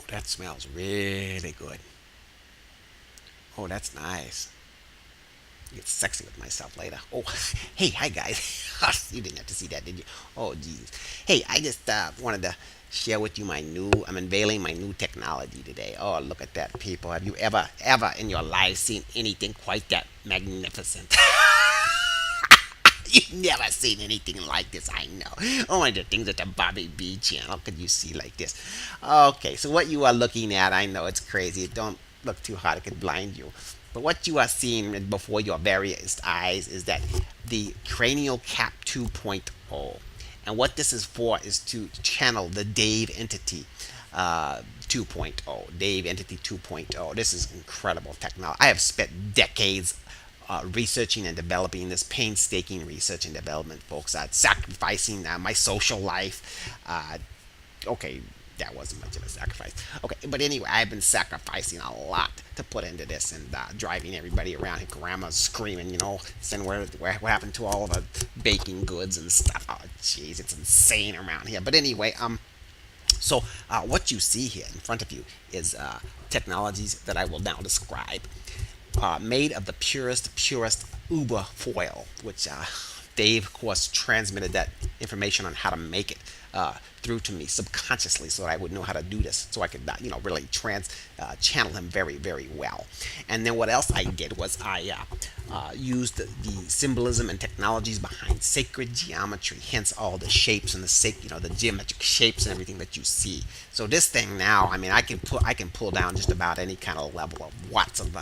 That smells really good. Oh, that's nice. Get sexy with myself later. Oh, hey, hi guys. You didn't have to see that, did you? Oh, jeez. Hey, I just wanted to share with you my new. I'm unveiling my new technology today. Oh, look at that, people. Have you ever in your life seen anything quite that magnificent? You've never seen anything like this, I know. Only the things at the Bobby B channel could you see like this. Okay, so what you are looking at, I know it's crazy. Don't look too hard, it could blind you. But what you are seeing before your various eyes is that the Cranial Cap 2.0. And what this is for is to channel the Dave entity 2.0. Dave entity 2.0. This is incredible technology. I have spent decades researching and developing this painstaking research and development, folks. Sacrificing my social life. Okay, that wasn't much of a sacrifice. Okay, but anyway, I've been sacrificing a lot to put into this and driving everybody around. Grandma's screaming, saying what happened to all of the baking goods and stuff. Oh, jeez, it's insane around here. But anyway, so what you see here in front of you is technologies that I will now describe, made of the purest uber foil, which Dave, of course, transmitted that information on how to make it through to me subconsciously, so that I would know how to do this, so I could, really channel him very, very well. And then what else I did was I used the symbolism and technologies behind sacred geometry, hence all the shapes and the geometric shapes and everything that you see. So this thing now, I mean, I can pull down just about any kind of level of watts of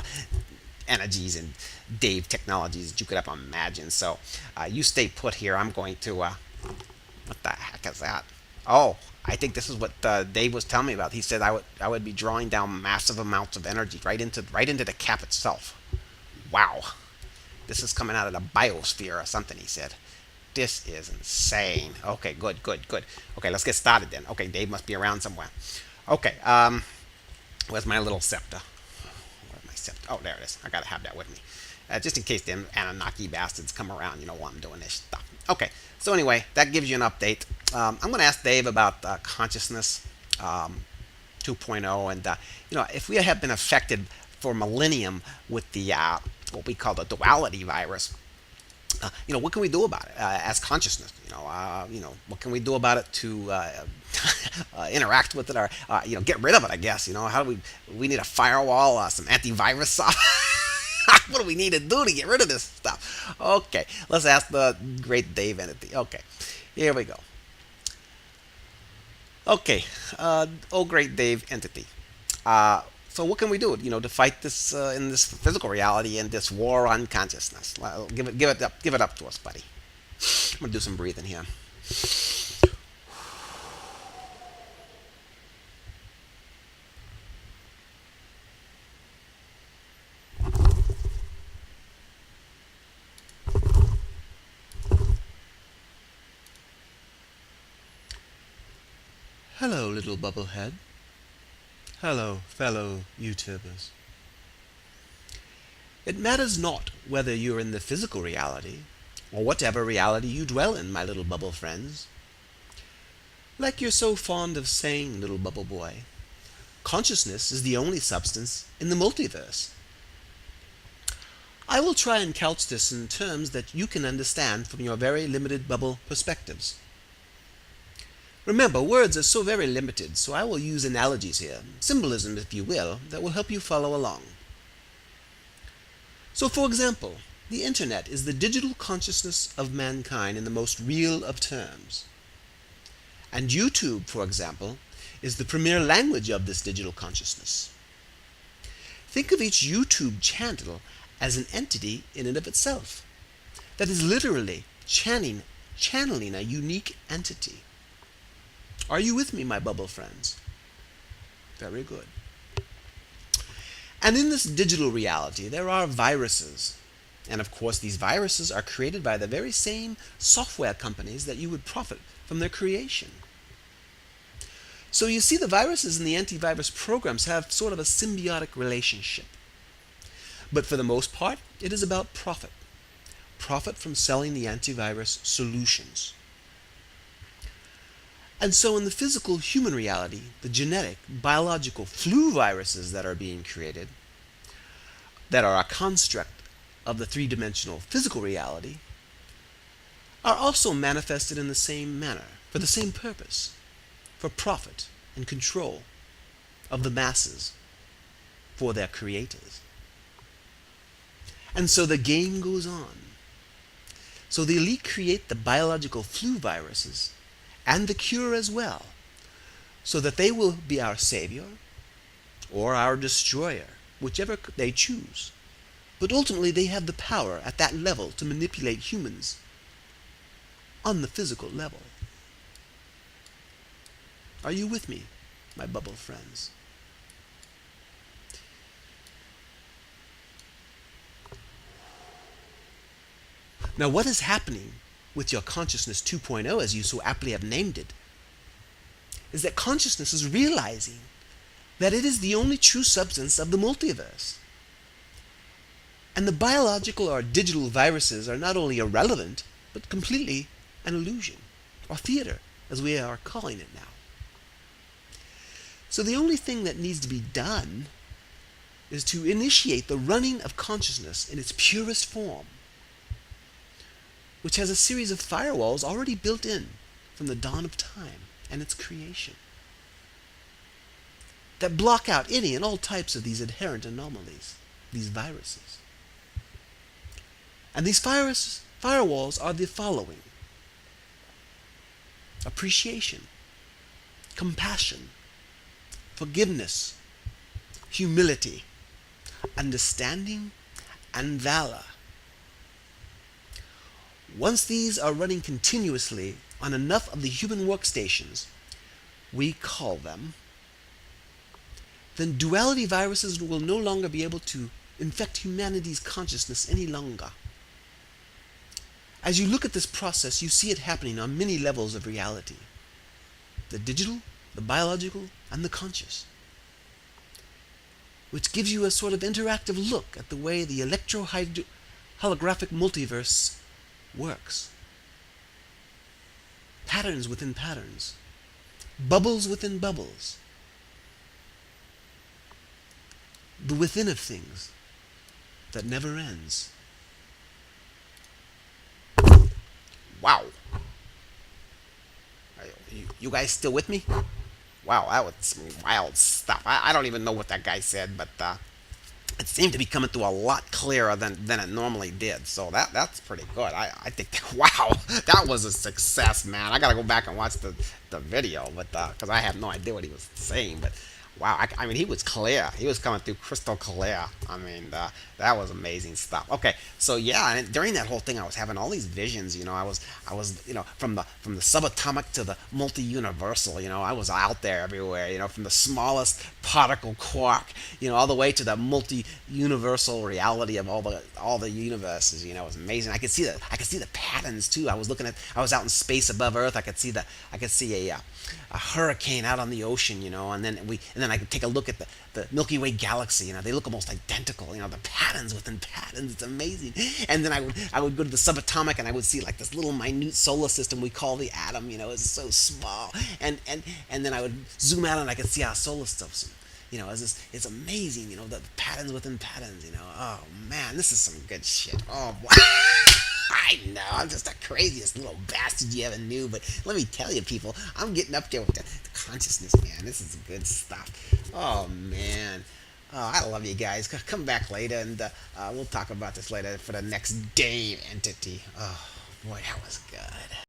energies and Dave technologies that you could ever imagine. So you stay put here. I'm going to. What the heck is that? Oh, I think this is what Dave was telling me about. He said I would be drawing down massive amounts of energy right into the cap itself. Wow, this is coming out of the biosphere or something. He said. This is insane. Okay, good, good, good. Okay, let's get started then. Okay, Dave must be around somewhere. Okay, where's my little scepter? Oh, there it is. I gotta have that with me, just in case them Anunnaki bastards come around. While I'm doing this stuff. Okay. So anyway, that gives you an update. I'm gonna ask Dave about consciousness 2.0, and if we have been affected for millennium with the what we call the duality virus. What can we do about it as consciousness? What can we do about it to interact with it, or get rid of it? I guess. How do we need a firewall, some antivirus software? What do we need to do to get rid of this stuff? Okay, let's ask the great Dave entity. Okay, here we go. Okay, oh great Dave entity. So what can we do, to fight this in this physical reality and this war on consciousness? Give it up to us, buddy. I'm gonna do some breathing here. Hello, little bubblehead. Hello, fellow YouTubers. It matters not whether you're in the physical reality or whatever reality you dwell in, my little bubble friends. Like you're so fond of saying, little bubble boy, consciousness is the only substance in the multiverse. I will try and couch this in terms that you can understand from your very limited bubble perspectives. Remember, words are so very limited, so I will use analogies here, symbolism if you will, that will help you follow along. So for example, the internet is the digital consciousness of mankind in the most real of terms. And YouTube, for example, is the premier language of this digital consciousness. Think of each YouTube channel as an entity in and of itself, that is literally channeling a unique entity. Are you with me, my bubble friends? Very good. And in this digital reality, there are viruses. And of course, these viruses are created by the very same software companies that you would profit from their creation. So you see, the viruses and the antivirus programs have sort of a symbiotic relationship. But for the most part, it is about profit. Profit from selling the antivirus solutions. And so, in the physical human reality, the genetic, biological flu viruses that are being created, that are a construct of the three dimensional physical reality, are also manifested in the same manner, for the same purpose, for profit and control of the masses for their creators. And so the game goes on. So the elite create the biological flu viruses and the cure as well, so that they will be our savior or our destroyer, whichever they choose. But ultimately, they have the power at that level to manipulate humans on the physical level. Are you with me, my bubble friends? Now, what is happening with your consciousness 2.0, as you so aptly have named it, is that consciousness is realizing that it is the only true substance of the multiverse. And the biological or digital viruses are not only irrelevant, but completely an illusion, or theater, as we are calling it now. So the only thing that needs to be done is to initiate the running of consciousness in its purest form, which has a series of firewalls already built in from the dawn of time and its creation, that block out any and all types of these inherent anomalies, these viruses. And these firewalls are the following: appreciation, compassion, forgiveness, humility, understanding, and valor. Once these are running continuously on enough of the human workstations, we call them, then duality viruses will no longer be able to infect humanity's consciousness any longer. As you look at this process, you see it happening on many levels of reality: the digital, the biological, and the conscious, which gives you a sort of interactive look at the way the electro-holographic multiverse works. Patterns within patterns, bubbles within bubbles, the within of things that never ends. Wow. You guys still with me? Wow, that was some wild stuff. I don't even know what that guy said, but it seemed to be coming through a lot clearer than it normally did. So that's pretty good. I think, wow, that was a success, man. I got to go back and watch the video, but because I have no idea what he was saying. But wow, I mean, he was clear. He was coming through crystal clear. I mean, that was amazing stuff. Okay, so yeah, and during that whole thing, I was having all these visions. I was from the subatomic to the multi-universal. I was out there everywhere. From the smallest particle quark, all the way to the multi-universal reality of all the universes. It was amazing. I could see the patterns too. I was out in space above Earth. I could see a hurricane out on the ocean, and then I could take a look at the Milky Way galaxy. They look almost identical. The patterns within patterns. It's amazing. And then I would go to the subatomic, and I would see like this little minute solar system we call the atom. It's so small. And then I would zoom out, and I could see our solar system. It's amazing. The patterns within patterns. Oh man, this is some good shit. Oh boy. I know, I'm just the craziest little bastard you ever knew, but let me tell you, people, I'm getting up there with the consciousness, man. This is good stuff. Oh, man. Oh, I love you guys. Come back later, and we'll talk about this later for the next Dave entity. Oh, boy, that was good.